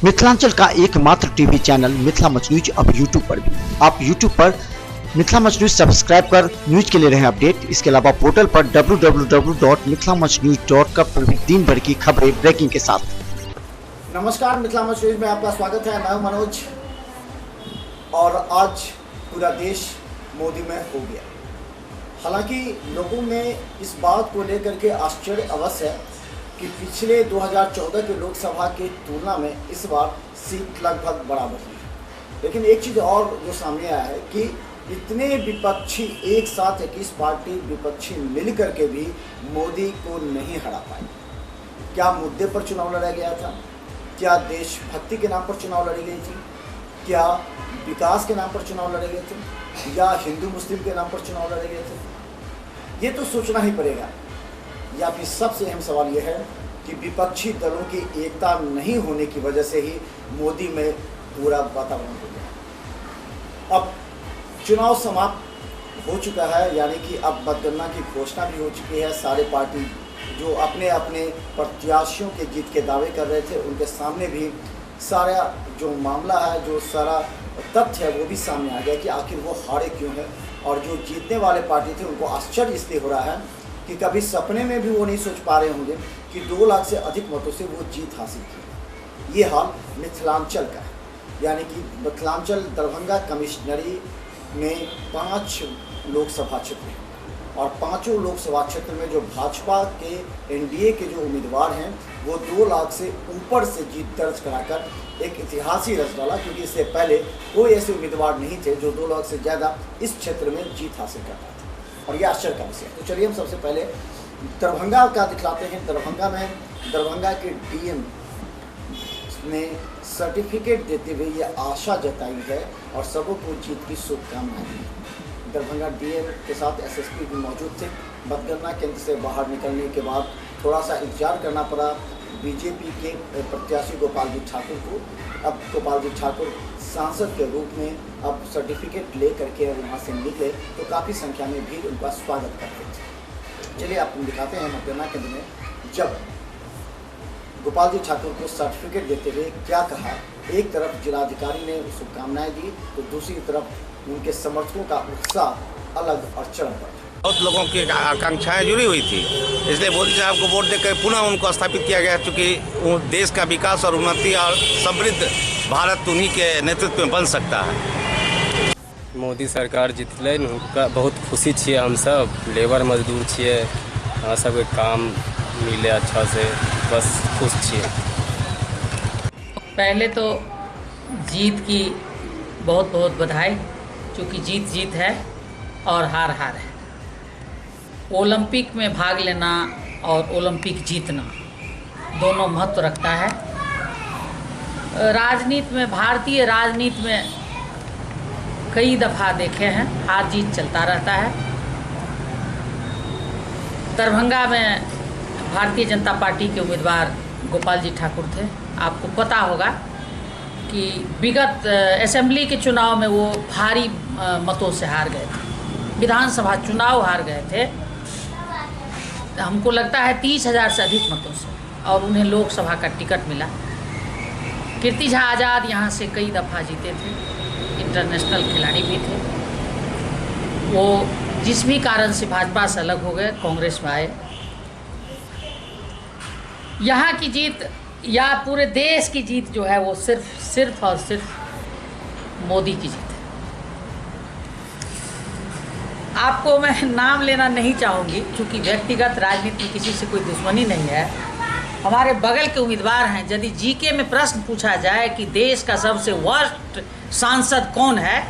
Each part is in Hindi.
मिथिलांचल का एकमात्र TV channel Mithila much news अब यूट्यूब पर भी। आप यूट्यूब पर मिथिला मच न्यूज सब्सक्राइब कर न्यूज के लिए रहे अपडेट। इसके अलावा पोर्टल पर www.mithilamachnews.com पर भी दिन भर की खबरें ब्रेकिंग के साथ। नमस्कार, मिथिला मच न्यूज में आपका स्वागत है। मैं हूं मनोज और आज पूरा देश मोदी में हो गया। हालांकि लोगों में इस बात को लेकर के आश्चर्य अवश्य है कि पिछले 2014 के लोकसभा की तुलना में इस बार सीट लगभग बराबर हुई। लेकिन एक चीज़ और जो सामने आया है कि इतने विपक्षी एक साथ 21 पार्टी विपक्षी मिल करके भी मोदी को नहीं हरा पाए। क्या मुद्दे पर चुनाव लड़ा गया था? क्या देशभक्ति के नाम पर चुनाव लड़ी गई थी? क्या विकास के नाम पर चुनाव लड़े गए थे? या हिंदू मुस्लिम के नाम पर चुनाव लड़े गए थे? ये तो सोचना ही पड़ेगा। या फिर सबसे अहम सवाल यह है कि विपक्षी दलों की एकता नहीं होने की वजह से ही मोदी में पूरा वातावरण हो गया। अब चुनाव समाप्त हो चुका है, यानी कि अब मतगणना की घोषणा भी हो चुकी है। सारे पार्टी जो अपने अपने प्रत्याशियों के जीत के दावे कर रहे थे, उनके सामने भी सारा जो मामला है, जो सारा तथ्य है, वो भी सामने आ गया कि आखिर वो हारे क्यों हैं। और जो जीतने वाले पार्टी थे उनको आश्चर्य इसलिए हो रहा है कि कभी सपने में भी वो नहीं सोच पा रहे होंगे कि 2 लाख से अधिक मतों से वो जीत हासिल की। ये हाल मिथिलांचल का है, यानी कि मिथिलांचल दरभंगा कमिश्नरी में 5 लोकसभा क्षेत्र हैं और 5 लोकसभा क्षेत्र में जो भाजपा के एनडीए के जो उम्मीदवार हैं वो 2 लाख से ऊपर से जीत दर्ज कराकर एक इतिहास ही रच डाला, क्योंकि इससे पहले कोई ऐसे उम्मीदवार नहीं थे जो 2 लाख से ज़्यादा इस क्षेत्र में जीत हासिल करता था। और ये आश्चर्य का विषय है। तो चलिए हम सबसे पहले दरभंगा का दिखलाते हैं। दरभंगा के डीएम ने सर्टिफिकेट देते हुए ये आशा जताई है और सबको जीत की शुभकामनाएं दी। दरभंगा डीएम के साथ एसएसपी भी मौजूद थे। मतगणना केंद्र से बाहर निकलने के बाद थोड़ा सा इंतजार करना पड़ा बीजेपी के प्रत्याशी गोपाल जी ठाकुर को। अब गोपाल जी ठाकुर सांसद के रूप में अब सर्टिफिकेट ले करके वहाँ से निकले तो काफ़ी संख्या में भीड़ उनका स्वागत करते थे। चलिए आपको दिखाते हैं मतगणना केंद्र में जब गोपाल जी ठाकुर को सर्टिफिकेट देते हुए क्या कहा। एक तरफ जिलाधिकारी ने शुभकामनाएं दी तो दूसरी तरफ उनके समर्थकों का उत्साह अलग और चरम पर। बहुत लोगों की आकांक्षाएं जुड़ी हुई थी, इसलिए मोदी साहब को वोट देकर पुनः उनको स्थापित किया गया, क्योंकि देश का विकास और उन्नति और समृद्ध भारत उन्हीं के नेतृत्व में बन सकता है। मोदी सरकार जीतलै, हुनका बहुत खुशी छियै। हम सब लेबर मजदूर छियै, हमरा सबके काम मिले अच्छा से, बस खुश छियै। पहले तो जीत की बहुत बहुत बधाई, क्योंकि जीत है और हार है। ओलंपिक में भाग लेना और ओलंपिक जीतना दोनों महत्व रखता है। राजनीति में, भारतीय राजनीति में कई दफ़ा देखे हैं हार जीत चलता रहता है। दरभंगा में भारतीय जनता पार्टी के उम्मीदवार गोपाल जी ठाकुर थे। आपको पता होगा कि विगत असेंबली के चुनाव में वो भारी मतों से हार गए थे। विधानसभा चुनाव हार गए थे, हमको लगता है 30,000 से अधिक मतों से, और उन्हें लोकसभा का टिकट मिला। कीर्ति झा आज़ाद यहाँ से कई दफ़ा जीते थे, इंटरनेशनल खिलाड़ी भी थे। वो जिस भी कारण से भाजपा से अलग हो गए, कांग्रेस में आए। यहाँ की जीत या पूरे देश की जीत जो है वो सिर्फ और सिर्फ मोदी की जीत है। आपको मैं नाम लेना नहीं चाहूँगी, क्योंकि व्यक्तिगत राजनीति में किसी से कोई दुश्मनी नहीं है। हमारे बगल के उम्मीदवार हैं। यदि जीके में प्रश्न पूछा जाए कि देश का सबसे वर्स्ट सांसद कौन है,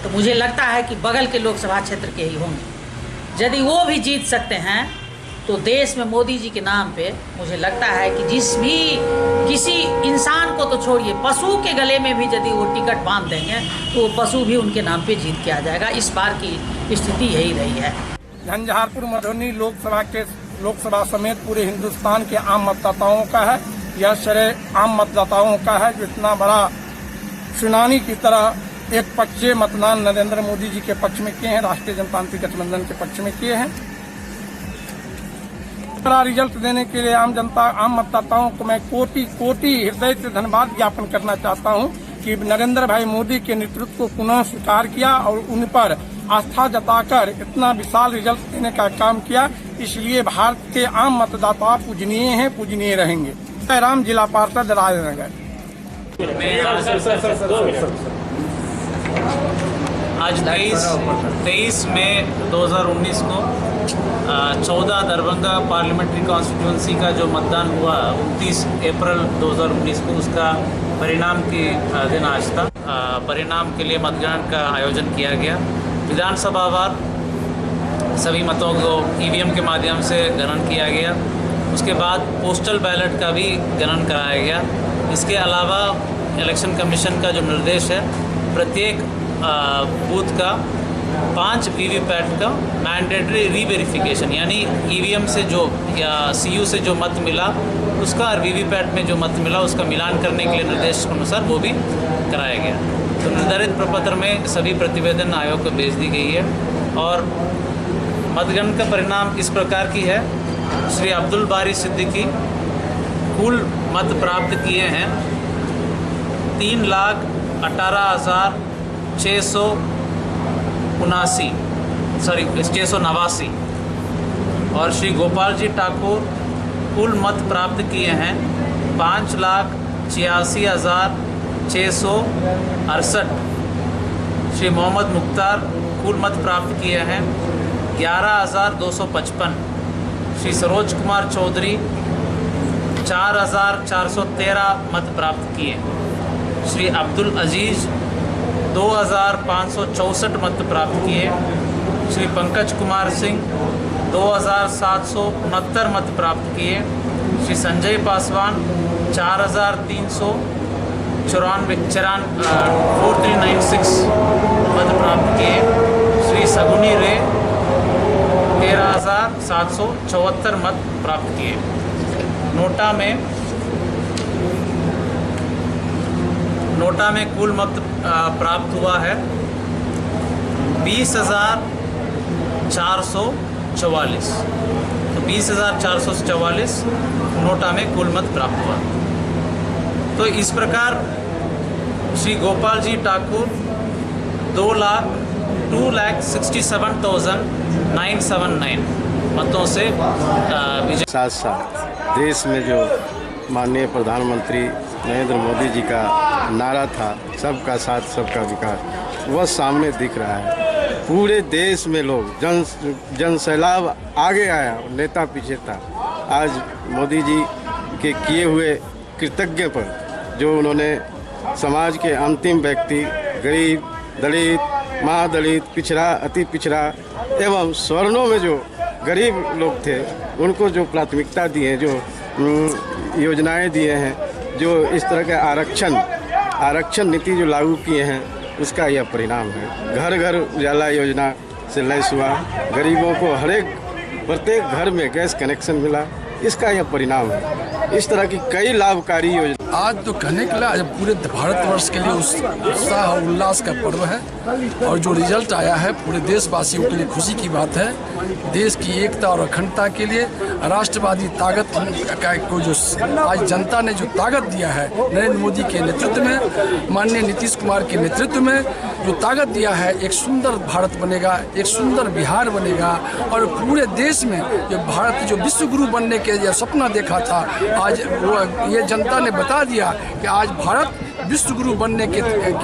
तो मुझे लगता है कि बगल के लोकसभा क्षेत्र के ही होंगे। यदि वो भी जीत सकते हैं तो देश में मोदी जी के नाम पे मुझे लगता है कि किसी इंसान को तो छोड़िए, पशु के गले में भी यदि वो टिकट बांध देंगे तो वो पशु भी उनके नाम पे जीत के आ जाएगा। इस बार की स्थिति यही रही है। झंझारपुर मधुबनी लोकसभा समेत पूरे हिंदुस्तान के आम मतदाताओं का है। यह श्रेय आम मतदाताओं का है जो इतना बड़ा सुनामी की तरह एक पक्षीय मतदान नरेंद्र मोदी जी के पक्ष में किए हैं, राष्ट्रीय जनतांत्रिक गठबंधन के पक्ष में किए हैं। बड़ा रिजल्ट देने के लिए आम जनता, आम मतदाताओं को मैं कोटि कोटि हृदय से धन्यवाद ज्ञापन करना चाहता हूं कि नरेंद्र भाई मोदी के नेतृत्व को पुनः स्वीकार किया और उन पर आस्था जताकर इतना विशाल रिजल्ट देने का काम किया। इसलिए भारत के आम मतदाता पूजनीय हैं, पूजनीय रहेंगे। राम, जिला पार्षद, राजनगर। आज 23 मई 2019 को 14 दरभंगा पार्लियामेंट्री कॉन्स्टिट्यूंसी का जो मतदान हुआ 29 अप्रैल 2019 को, उसका परिणाम के दिन आज था। परिणाम के लिए मतगणना का आयोजन किया गया। विधानसभावार सभी मतों को ईवीएम के माध्यम से गणन किया गया। उसके बाद पोस्टल बैलेट का भी गणन कराया गया। इसके अलावा इलेक्शन कमीशन का जो निर्देश है, प्रत्येक बूथ का 5 वीवीपैट का मैंडेटरी रीवेरिफिकेशन, यानी ईवीएम से जो या सीयू से जो मत मिला उसका और वीवीपैट में जो मत मिला उसका मिलान करने के लिए निर्देश के अनुसार वो भी कराया गया। तो निर्धारित प्रपत्र में सभी प्रतिवेदन आयोग को भेज दी गई है। और मतगणना का परिणाम इस प्रकार की है। श्री अब्दुल बारी सिद्दीकी कुल मत प्राप्त किए हैं 689 और श्री गोपाल जी ठाकुर कुल मत प्राप्त किए हैं 5,86,668। श्री मोहम्मद मुख्तार कुल मत प्राप्त किए हैं 11,255। श्री सरोज कुमार चौधरी 4,413 मत प्राप्त किए। श्री अब्दुल अजीज़ 2,564 मत प्राप्त किए। श्री पंकज कुमार सिंह 2,769 मत प्राप्त किए। श्री संजय पासवान 4,394 मत प्राप्त किए। श्री सगुनी रे 13,774 मत प्राप्त किए। नोटा में कुल मत प्राप्त हुआ है 20,444। तो 20,444 नोटा में कुल मत प्राप्त हुआ। तो इस प्रकार श्री गोपाल जी ठाकुर 2,67,979 मतों से विजय। साथ साथ देश में जो माननीय प्रधानमंत्री नरेंद्र मोदी जी का नारा था, सबका साथ सबका विकास, वह सामने दिख रहा है। पूरे देश में लोग जन सैलाब आगे आया, नेता पीछे था। आज मोदी जी के किए हुए कृतज्ञ पर जो उन्होंने समाज के अंतिम व्यक्ति, गरीब, दलित, महादलित, पिछड़ा, अति पिछड़ा एवं स्वर्णों में जो गरीब लोग थे, उनको जो प्राथमिकता दी है, जो योजनाएं दिए हैं, जो इस तरह के आरक्षण नीति जो लागू किए हैं, उसका यह परिणाम है। घर घर उजाला योजना से लैस हुआ, गरीबों को प्रत्येक घर में गैस कनेक्शन मिला, इसका यह परिणाम है। इस तरह की कई लाभकारी योजना आज तो कहने के लिए पूरे भारतवर्ष के लिए उत्साह और उल्लास का पर्व है। और जो रिजल्ट आया है पूरे देशवासियों के लिए खुशी की बात है। देश की एकता और अखंडता के लिए राष्ट्रवादी ताकत को जो आज जनता ने जो ताकत दिया है, नरेंद्र मोदी के नेतृत्व में, माननीय नीतीश कुमार के नेतृत्व में जो ताकत दिया है, एक सुंदर भारत बनेगा, एक सुंदर बिहार बनेगा। और पूरे देश में जो भारत जो विश्व गुरु बनने के जो सपना देखा था, आज ये जनता ने बता दिया कि आज भारत विश्व गुरु बनने के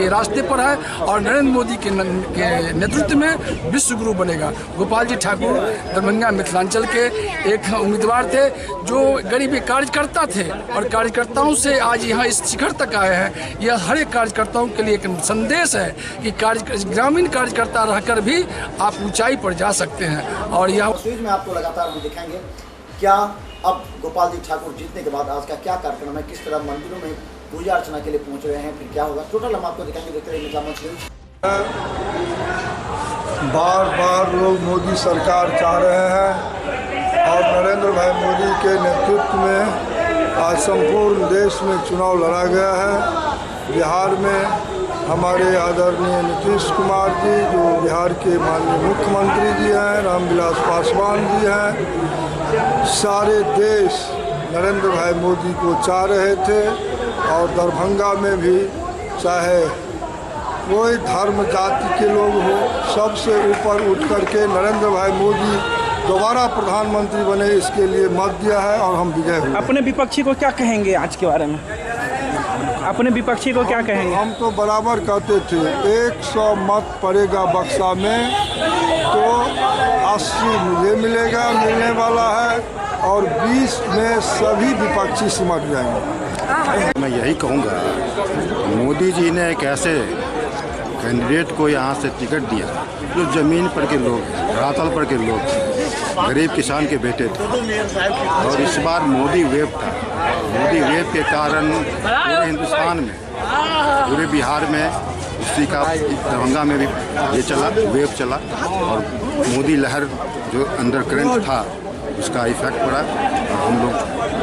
रास्ते पर है और नरेंद्र मोदी के नेतृत्व में विश्व गुरु बनेगा। गोपाल जी ठाकुर दरभंगा मिथिलांचल के एक उम्मीदवार थे जो गरीबी कार्यकर्ता थे और कार्यकर्ताओं से आज यहाँ इस शिखर तक आए हैं। यह हर एक कार्यकर्ताओं के लिए एक संदेश है कि ग्रामीण कार्यकर्ता रहकर भी आप ऊंचाई पर जा सकते हैं। और यह में आपको लगातार हम दिखाएंगे क्या अब गोपाल जी ठाकुर जीतने के बाद आज का क्या कार्यक्रम है, किस तरह मंदिरों में पूजा अर्चना के लिए पहुंच रहे हैं, फिर क्या होगा, टोटल हम आपको दिखाएंगे। देखते रहिए मिथिला मंच न्यूज। बार बार लोग मोदी सरकार चाह रहे हैं और नरेंद्र भाई मोदी के नेतृत्व में आज संपूर्ण देश में चुनाव लड़ा गया है। बिहार में हमारे आदरणीय नीतीश कुमार जी, जो बिहार के माननीय मुख्यमंत्री जी हैं, रामविलास पासवान जी हैं, सारे देश नरेंद्र भाई मोदी को चाह रहे थे और दरभंगा में भी चाहे कोई धर्म जाति के लोग हो, सबसे ऊपर उठ करके नरेंद्र भाई मोदी दोबारा प्रधानमंत्री बने, इसके लिए मत दिया है और हम विजय हुए। अपने विपक्षी को क्या कहेंगे आज के बारे में? अपने विपक्षी को क्या कहेंगे? हम तो बराबर कहते थे 100 मत पड़ेगा बक्सा में तो 80 मुझे मिलेगा, मिलने वाला है, और 20 में सभी विपक्षी सिमट जाएंगे। मैं यही कहूँगा, मोदी जी ने एक ऐसे कैंडिडेट को यहाँ से टिकट दिया जो ज़मीन पर के लोग, धरातल पर के लोग, गरीब किसान के बेटे थे। और इस बार मोदी वेव था। मोदी वेव के कारण पूरे हिंदुस्तान में, पूरे बिहार में उसी का, दरभंगा में भी ये चला, वेव चला, और मोदी लहर जो अंडर करंट था उसका इफेक्ट पड़ा। और हम लोग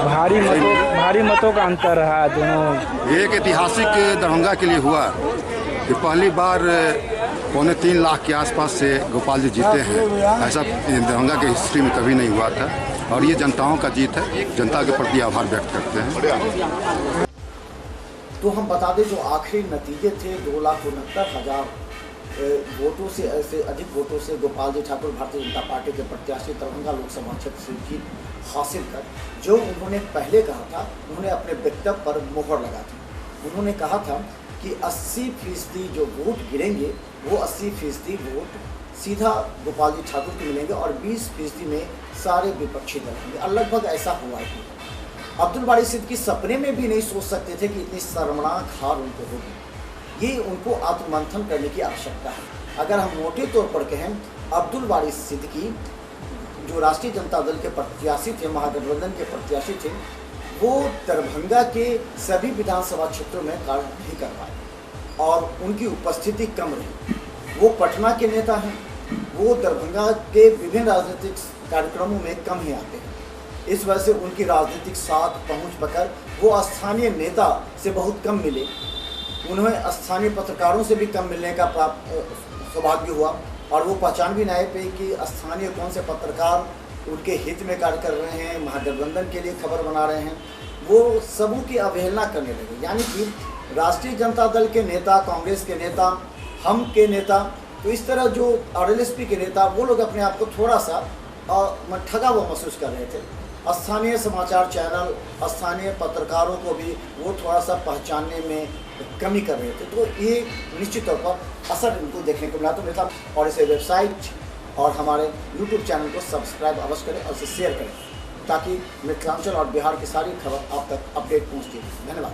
भारी मतों का अंतर रहा दोनों। एक ऐतिहासिक दरभंगा के लिए हुआ कि पहली बार 2.25 लाख के आसपास से गोपाल जी जीते हैं। ऐसा दरभंगा के हिस्ट्री में कभी नहीं हुआ था, और ये जनताओं का जीत है। जनता के प्रति आभार व्यक्त करते हैं। तो हम बता दें जो आखिरी नतीजे थे, 2,69,000 वोटों से ऐसे अधिक वोटों से गोपाल जी ठाकुर भारतीय जनता पार्टी के प्रत्याशी दरभंगा लोकसभा क्षेत्र से जीत हासिल कर, जो उन्होंने पहले कहा था, उन्होंने अपने वक्तव्य पर मोहर लगा थी। उन्होंने कहा था कि 80% जो वोट गिरेंगे वो 80% वोट सीधा गोपाल जी ठाकुर को मिलेंगे और 20% में सारे विपक्षी दल होंगे। और लगभग ऐसा हुआ ही। अब्दुल बारी सिद्दीकी सपने में भी नहीं सोच सकते थे कि इतनी शर्मनाक हार उनको होगी। ये उनको आत्ममंथन करने की आवश्यकता है। अगर हम मोटे तौर पर कहें, अब्दुल बारी सिद्दीकी जो राष्ट्रीय जनता दल के प्रत्याशी थे, महागठबंधन के प्रत्याशी थे, वो दरभंगा के सभी विधानसभा क्षेत्रों में कार्य नहीं कर पाए और उनकी उपस्थिति कम रही। वो पटना के नेता हैं, वो दरभंगा के विभिन्न राजनीतिक कार्यक्रमों में कम ही आते हैं। इस वजह से उनकी राजनीतिक साख पहुंच पकड़ वो स्थानीय नेता से बहुत कम मिले। उन्हें स्थानीय पत्रकारों से भी कम मिलने का सौभाग्य हुआ और वो पहचान भी नहीं पाई कि स्थानीय कौन से पत्रकार उनके हित में कार्य कर रहे हैं, महागठबंधन के लिए खबर बना रहे हैं। वो सबों की अवहेलना करने लगे। यानी कि राष्ट्रीय जनता दल के नेता, कांग्रेस के नेता, हम के नेता, तो इस तरह जो RLSP के नेता, वो लोग अपने आप को थोड़ा सा ठगा हुआ महसूस कर रहे थे। स्थानीय समाचार चैनल, स्थानीय पत्रकारों को भी वो थोड़ा सा पहचानने में कमी कर रहे थे। तो ये निश्चित तौर पर असर इनको देखने को मिला। तो मेरा और इसे वेबसाइट और हमारे YouTube चैनल को सब्सक्राइब अवश्य करें और इसे शेयर करें ताकि मिथिलांचल और बिहार की सारी खबर आप तक अपडेट पहुँचती है। धन्यवाद।